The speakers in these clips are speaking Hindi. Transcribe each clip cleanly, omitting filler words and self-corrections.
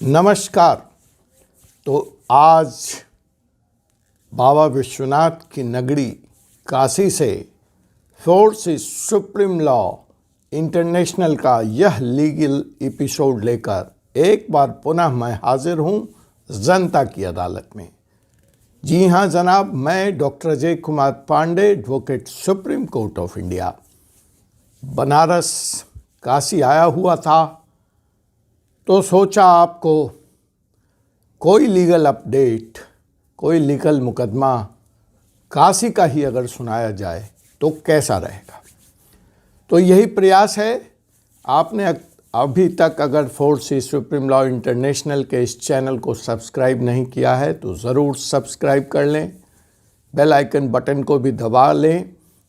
नमस्कार। तो आज बाबा विश्वनाथ की नगरी काशी से फोर्स सुप्रीम लॉ इंटरनेशनल का यह लीगल एपिसोड लेकर एक बार पुनः मैं हाजिर हूँ जनता की अदालत में। जी हाँ जनाब, मैं doctor Ajay Kumar Pandey, advocate Supreme Court of India, Banaras Kashi आया हुआ था। तो सोचा आपको कोई लीगल अपडेट, कोई लीगल मुकदमा काशी का ही अगर सुनाया जाए तो कैसा रहेगा। तो यही प्रयास है। आपने अभी तक अगर फोर्स सुप्रीम लॉ इंटरनेशनल के इस चैनल को सब्सक्राइब नहीं किया है तो ज़रूर सब्सक्राइब कर लें, बेल आइकन बटन को भी दबा लें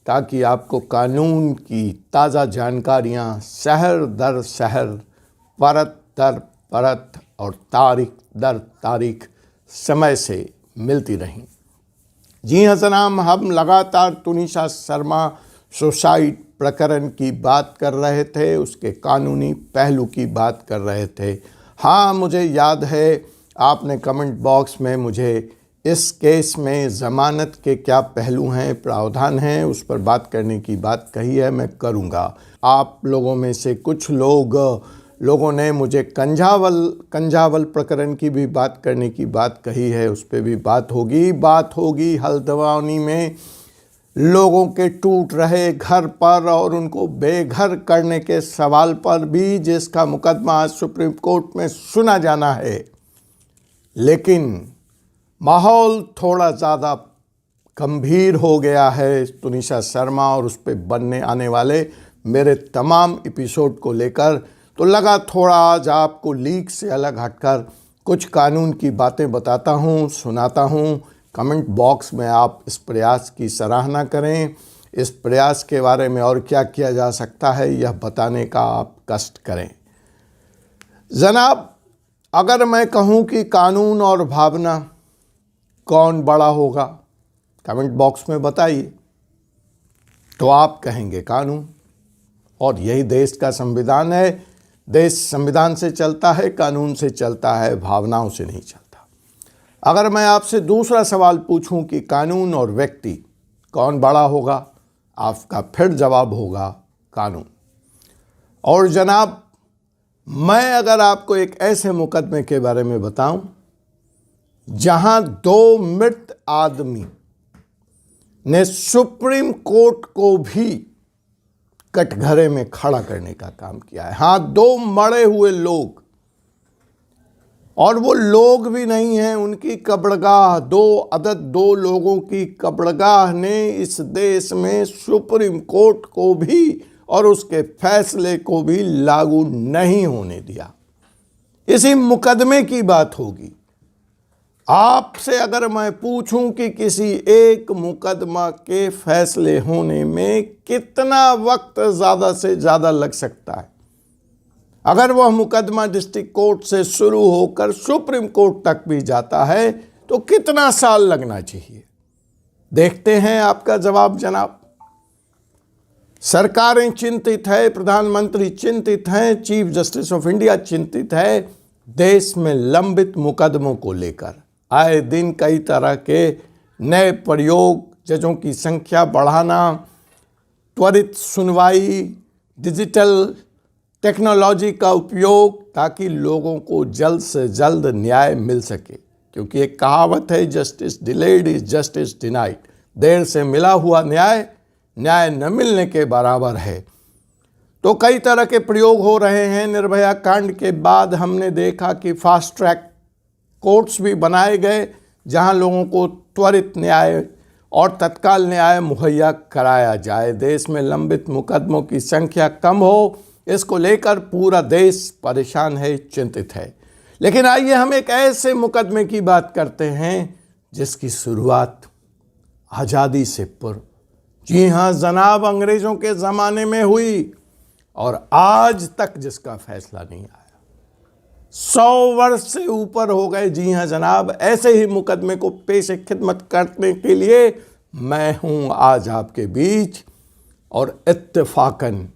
ताकि आपको कानून की ताज़ा जानकारियाँ शहर दर शहर, परत दर परत और तारीख दर तारीख समय से मिलती रहीं। जी हाँ जनाब, हम लगातार तुनिशा शर्मा सुसाइड प्रकरण की बात कर रहे थे, उसके कानूनी पहलू की बात कर रहे थे। हाँ, मुझे याद है आपने कमेंट बॉक्स में मुझे इस केस में ज़मानत के क्या पहलू हैं, प्रावधान हैं, उस पर बात करने की बात कही है। मैं करूँगा। आप लोगों में से कुछ लोगों ने मुझे कंझावल प्रकरण की भी बात करने की बात कही है, उस पर भी बात होगी। हल्द्वानी में लोगों के टूट रहे घर पर और उनको बेघर करने के सवाल पर भी, जिसका मुकदमा आज सुप्रीम कोर्ट में सुना जाना है। लेकिन माहौल थोड़ा ज़्यादा गंभीर हो गया है तुनिशा शर्मा और उस पर बनने आने वाले मेरे तमाम एपिसोड को लेकर। तो लगा थोड़ा आज आपको लीक से अलग हटकर कुछ कानून की बातें बताता हूँ, सुनाता हूँ। कमेंट बॉक्स में आप इस प्रयास की सराहना करें। इस प्रयास के बारे में और क्या किया जा सकता है यह बताने का आप कष्ट करें। जनाब, अगर मैं कहूँ कि कानून और भावना कौन बड़ा होगा, कमेंट बॉक्स में बताइए, तो आप कहेंगे कानून। और यही देश का संविधान है। देश संविधान से चलता है, कानून से चलता है, भावनाओं से नहीं चलता। अगर मैं आपसे दूसरा सवाल पूछूं कि कानून और व्यक्ति कौन बड़ा होगा, आपका फिर जवाब होगा कानून। और जनाब, मैं अगर आपको एक ऐसे मुकदमे के बारे में बताऊं जहां दो मृत आदमी ने सुप्रीम कोर्ट को भी कटघरे में खड़ा करने का काम किया है। हाँ, दो मरे हुए लोग, और वो लोग भी नहीं हैं, उनकी कब्रगाह, दो लोगों की कब्रगाह ने इस देश में सुप्रीम कोर्ट को भी और उसके फैसले को भी लागू नहीं होने दिया। इसी मुकदमे की बात होगी। आपसे अगर मैं पूछूं कि किसी एक मुकदमा के फैसले होने में कितना वक्त ज़्यादा से ज़्यादा लग सकता है, अगर वह मुकदमा डिस्ट्रिक्ट कोर्ट से शुरू होकर सुप्रीम कोर्ट तक भी जाता है तो कितना साल लगना चाहिए, देखते हैं आपका जवाब जनाब। सरकारें चिंतित है, प्रधानमंत्री चिंतित हैं, चीफ जस्टिस ऑफ इंडिया चिंतित है देश में लंबित मुकदमों को लेकर। आए दिन कई तरह के नए प्रयोग, जजों की संख्या बढ़ाना, त्वरित सुनवाई, डिजिटल टेक्नोलॉजी का उपयोग, ताकि लोगों को जल्द से जल्द न्याय मिल सके। क्योंकि एक कहावत है, justice delayed is justice denied. देर से मिला हुआ न्याय न्याय न मिलने के बराबर है। तो कई तरह के प्रयोग हो रहे हैं। निर्भया कांड के बाद हमने देखा कि फास्ट ट्रैक कोर्ट्स भी बनाए गए जहां लोगों को त्वरित न्याय और तत्काल न्याय मुहैया कराया जाए। देश में लंबित मुकदमों की संख्या कम हो, इसको लेकर पूरा देश परेशान है, चिंतित है। लेकिन आइए हम एक ऐसे मुकदमे की बात करते हैं जिसकी शुरुआत आज़ादी से पूर्व, जी हाँ जनाब, अंग्रेज़ों के ज़माने में हुई और आज तक जिसका फैसला नहीं आया। 100 वर्ष से ऊपर हो गए। जी हाँ जनाब, ऐसे ही मुकदमे को पेश खिदमत करने के लिए मैं हूँ आज आपके बीच। और इत्तेफाकन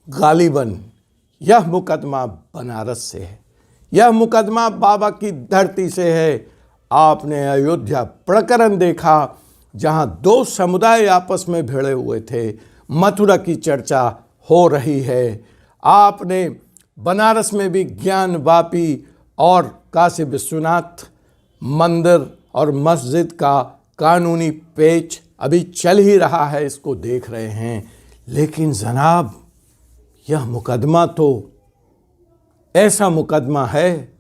गालिबन यह मुकदमा बनारस से है। यह मुकदमा बाबा की धरती से है। आपने अयोध्या प्रकरण देखा जहां दो समुदाय आपस में भिड़े हुए थे, मथुरा की चर्चा हो रही है। आपने बनारस में भी ज्ञान वापी और काशी विश्वनाथ मंदिर और मस्जिद का कानूनी पेच अभी चल ही रहा है, इसको देख रहे हैं। लेकिन जनाब, यह मुकदमा तो ऐसा मुकदमा है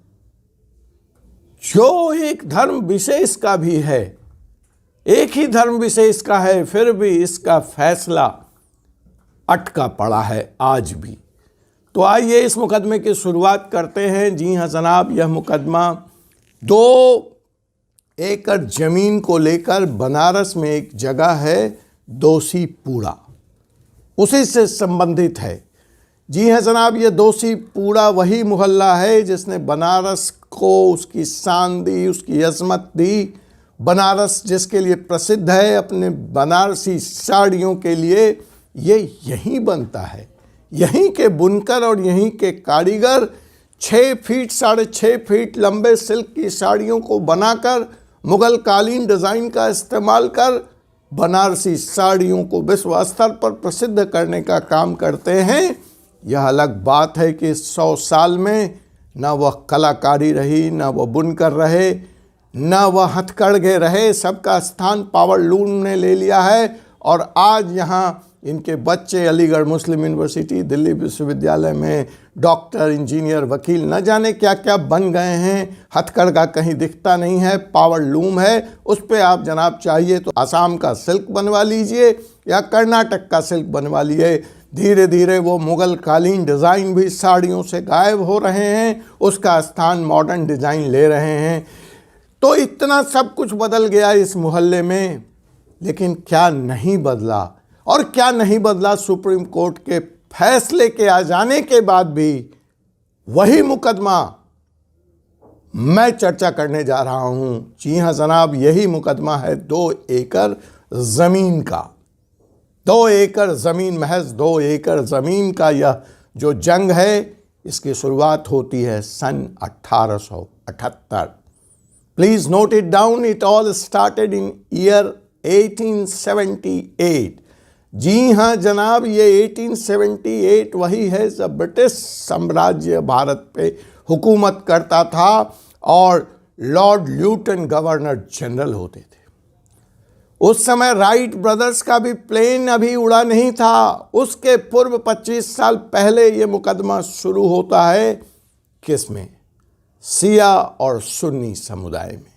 जो एक धर्म विशेष का भी है, एक ही धर्म विशेष का है, फिर भी इसका फैसला अटका पड़ा है आज भी। तो आइए इस मुकदमे की शुरुआत करते हैं। जी हाँ जनाब, यह मुकदमा 2 एकड़ जमीन को लेकर बनारस में एक जगह है दोषीपुरा, उसी से संबंधित है। जी हाँ जनाब, ये दोषीपुरा वही मोहल्ला है जिसने बनारस को उसकी शान दी, उसकी अजमत दी। बनारस जिसके लिए प्रसिद्ध है, अपने बनारसी साड़ियों के लिए, ये यहीं बनता है। यहीं के बुनकर और यहीं के कारीगर 6 फीट 6.5 फीट लंबे सिल्क की साड़ियों को बनाकर मुगल कालीन डिज़ाइन का इस्तेमाल कर बनारसी साड़ियों को विश्व स्तर पर प्रसिद्ध करने का काम करते हैं। यह अलग बात है कि 100 साल में न वह कलाकारी रही, न वह बुनकर रहे, न वह हथकरघे रहे, सबका स्थान पावरलूम ने ले लिया है। और आज यहाँ इनके बच्चे अलीगढ़ मुस्लिम यूनिवर्सिटी, दिल्ली विश्वविद्यालय में डॉक्टर, इंजीनियर, वकील, न जाने क्या क्या बन गए हैं। हथकरघा कहीं दिखता नहीं है, पावरलूम है। उस पर आप जनाब चाहिए तो आसाम का सिल्क बनवा लीजिए या कर्नाटक का सिल्क बनवा लीजिए। धीरे धीरे वो मुगल कालीन डिज़ाइन भी साड़ियों से गायब हो रहे हैं, उसका स्थान मॉडर्न डिज़ाइन ले रहे हैं। तो इतना सब कुछ बदल गया इस मोहल्ले में, लेकिन क्या नहीं बदला? और क्या नहीं बदला, सुप्रीम कोर्ट के फैसले के आ जाने के बाद भी वही मुकदमा मैं चर्चा करने जा रहा हूं। जी हाँ जनाब, यही मुकदमा है 2 एकड़ ज़मीन का। 2 एकड़ ज़मीन, महज 2 एकड़ ज़मीन का यह जो जंग है, इसकी शुरुआत होती है सन 1878। Please note it down, it all started in year 1878। जी हाँ जनाब, ये 1878 वही है जब ब्रिटिश साम्राज्य भारत पे हुकूमत करता था और लॉर्ड ल्यूटन गवर्नर जनरल होते थे। उस समय राइट ब्रदर्स का भी प्लेन अभी उड़ा नहीं था। उसके पूर्व 25 साल पहले ये मुकदमा शुरू होता है। किस में? सिया और सुन्नी समुदाय में।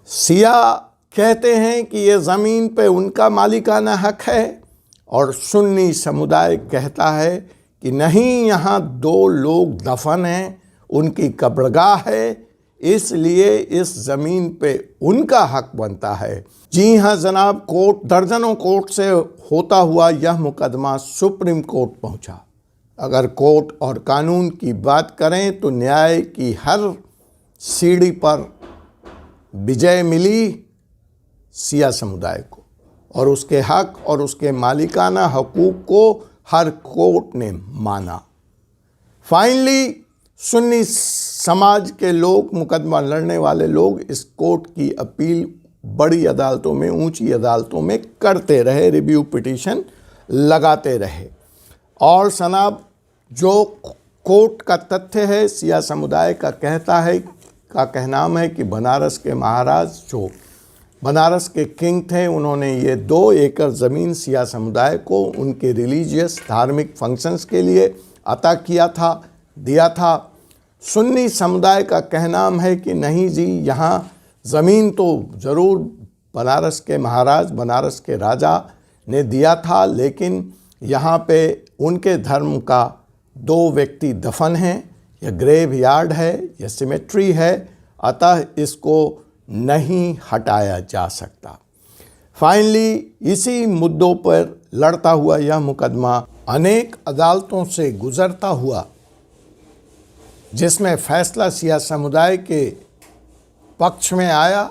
सिया कहते हैं कि ये ज़मीन पे उनका मालिकाना हक है और सुन्नी समुदाय कहता है कि नहीं, यहाँ 2 लोग दफन हैं, उनकी कब्रगाह है, इसलिए इस ज़मीन पे उनका हक बनता है। जी हाँ जनाब, कोर्ट, दर्जनों कोर्ट से होता हुआ यह मुकदमा सुप्रीम कोर्ट पहुँचा। अगर कोर्ट और कानून की बात करें तो न्याय की हर सीढ़ी पर विजय मिली सिया समुदाय को, और उसके हक और उसके मालिकाना हकूक़ को हर कोर्ट ने माना। फाइनली सुन्नी समाज के लोग, मुकदमा लड़ने वाले लोग, इस कोर्ट की अपील बड़ी अदालतों में, ऊंची अदालतों में करते रहे, रिव्यू पिटीशन लगाते रहे। और जनाब, जो कोर्ट का तथ्य है, सिया समुदाय का कहनाम है कि बनारस के महाराज, जो बनारस के किंग थे, उन्होंने ये 2 एकड़ ज़मीन सिया समुदाय को उनके रिलीजियस धार्मिक फंक्शंस के लिए अता दिया था। सुन्नी समुदाय का कहनाम है कि नहीं जी, यहाँ ज़मीन तो ज़रूर बनारस के महाराज, बनारस के राजा ने दिया था, लेकिन यहाँ पे उनके धर्म का 2 व्यक्ति दफन हैं, यह ग्रेव यार्ड है, यह सिमेट्री है, अतः इसको नहीं हटाया जा सकता। फाइनली इसी मुद्दों पर लड़ता हुआ यह मुकदमा अनेक अदालतों से गुजरता हुआ, जिसमें फैसला सिया समुदाय के पक्ष में आया।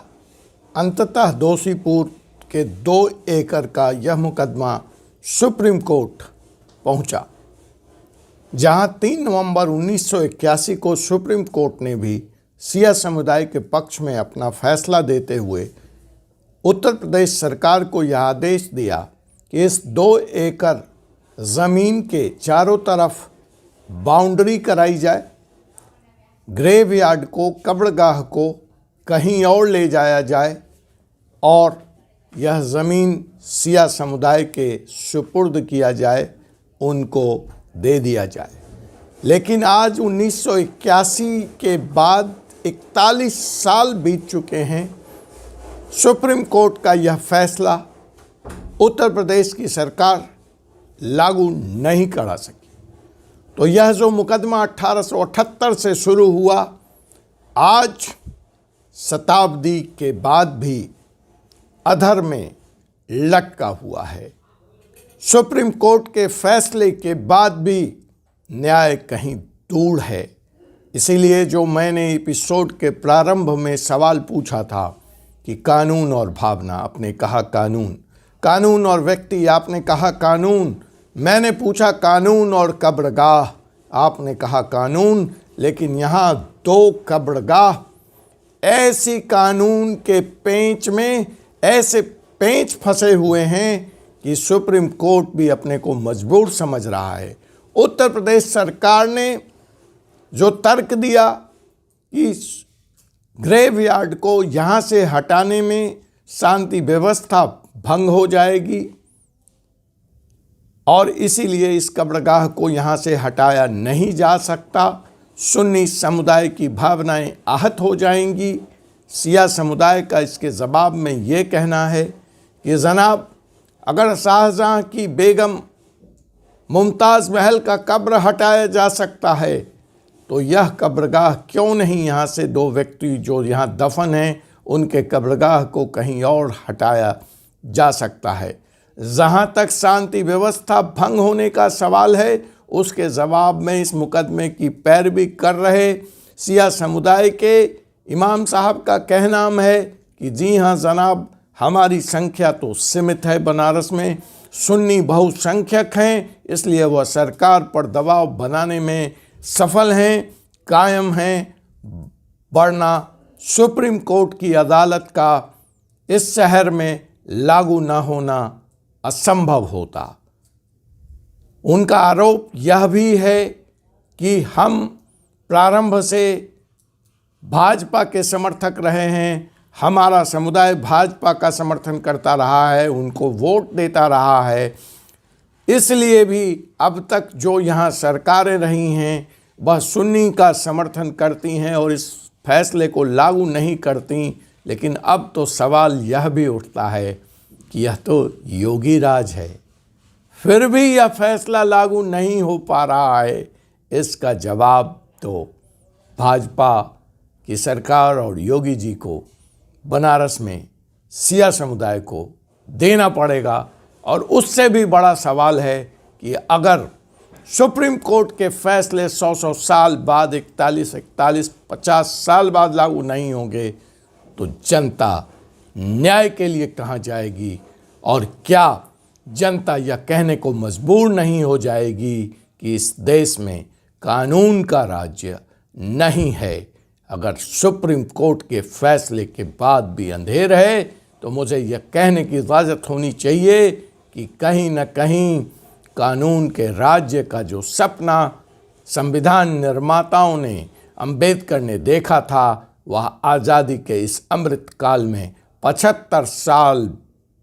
अंततः दोषीपुर के 2 एकड़ का यह मुकदमा सुप्रीम कोर्ट पहुंचा। जहां 3 नवंबर 1981 को सुप्रीम कोर्ट ने भी सिया समुदाय के पक्ष में अपना फैसला देते हुए उत्तर प्रदेश सरकार को यह आदेश दिया कि इस 2 एकड़ ज़मीन के चारों तरफ बाउंड्री कराई जाए, ग्रेवयार्ड को, कब्रगाह को कहीं और ले जाया जाए और यह ज़मीन सिया समुदाय के सुपुर्द किया जाए, उनको दे दिया जाए। लेकिन आज 1981 के बाद 41 साल बीत चुके हैं। सुप्रीम कोर्ट का यह फैसला उत्तर प्रदेश की सरकार लागू नहीं करा सकी। तो यह जो मुकदमा 1878 से शुरू हुआ, आज शताब्दी के बाद भी अधर में लटका हुआ है। सुप्रीम कोर्ट के फैसले के बाद भी न्याय कहीं दूर है। इसीलिए जो मैंने एपिसोड के प्रारंभ में सवाल पूछा था कि कानून और भावना, आपने कहा कानून, कानून और व्यक्ति, आपने कहा कानून, मैंने पूछा कानून और कब्रगाह, आपने कहा कानून, लेकिन यहाँ 2 कब्रगाह ऐसी कानून के पेंच में ऐसे पेंच फंसे हुए हैं कि सुप्रीम कोर्ट भी अपने को मजबूर समझ रहा है। उत्तर प्रदेश सरकार ने जो तर्क दिया कि ग्रेवयार्ड को यहाँ से हटाने में शांति व्यवस्था भंग हो जाएगी और इसीलिए इस कब्रगाह को यहाँ से हटाया नहीं जा सकता, सुन्नी समुदाय की भावनाएं आहत हो जाएंगी। सिया समुदाय का इसके जवाब में ये कहना है कि जनाब, अगर शाहजहां की बेगम मुमताज़ महल का कब्र हटाया जा सकता है तो यह कब्रगाह क्यों नहीं यहाँ से 2 व्यक्ति जो यहाँ दफन हैं उनके कब्रगाह को कहीं और हटाया जा सकता है। जहाँ तक शांति व्यवस्था भंग होने का सवाल है, उसके जवाब में इस मुकदमे की पैरवी कर रहे सिया समुदाय के इमाम साहब का कहना है कि जी हाँ जनाब, हमारी संख्या तो सीमित है, बनारस में सुन्नी बहुसंख्यक हैं, इसलिए वह सरकार पर दबाव बनाने में सफल हैं, कायम हैं, वरना सुप्रीम कोर्ट की अदालत का इस शहर में लागू न होना असंभव होता। उनका आरोप यह भी है कि हम प्रारंभ से भाजपा के समर्थक रहे हैं, हमारा समुदाय भाजपा का समर्थन करता रहा है, उनको वोट देता रहा है, इसलिए भी अब तक जो यहाँ सरकारें रही हैं वह सुन्नी का समर्थन करती हैं और इस फैसले को लागू नहीं करती। लेकिन अब तो सवाल यह भी उठता है कि यह तो योगी राज है, फिर भी यह फैसला लागू नहीं हो पा रहा है। इसका जवाब तो भाजपा की सरकार और योगी जी को, बनारस में सिया समुदाय को देना पड़ेगा। और उससे भी बड़ा सवाल है कि अगर सुप्रीम कोर्ट के फैसले 100 साल बाद, 41, 50 साल बाद लागू नहीं होंगे तो जनता न्याय के लिए कहाँ जाएगी? और क्या जनता यह कहने को मजबूर नहीं हो जाएगी कि इस देश में कानून का राज्य नहीं है? अगर सुप्रीम कोर्ट के फैसले के बाद भी अंधेर है तो मुझे यह कहने की इजाज़त होनी चाहिए कि कहीं न कहीं कानून के राज्य का जो सपना संविधान निर्माताओं ने, अंबेडकर ने देखा था, वह आज़ादी के इस अमृत काल में 75 साल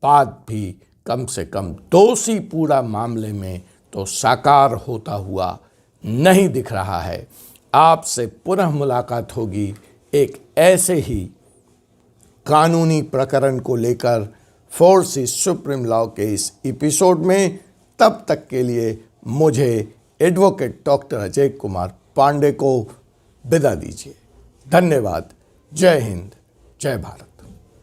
बाद भी कम से कम दोषी पूरा मामले में तो साकार होता हुआ नहीं दिख रहा है। आपसे पुनः मुलाकात होगी एक ऐसे ही कानूनी प्रकरण को लेकर, फोर्स सुप्रीम लॉ के इस एपिसोड में। तब तक के लिए मुझे एडवोकेट डॉक्टर अजय कुमार पांडे को विदा दीजिए। धन्यवाद। जय हिंद, जय भारत।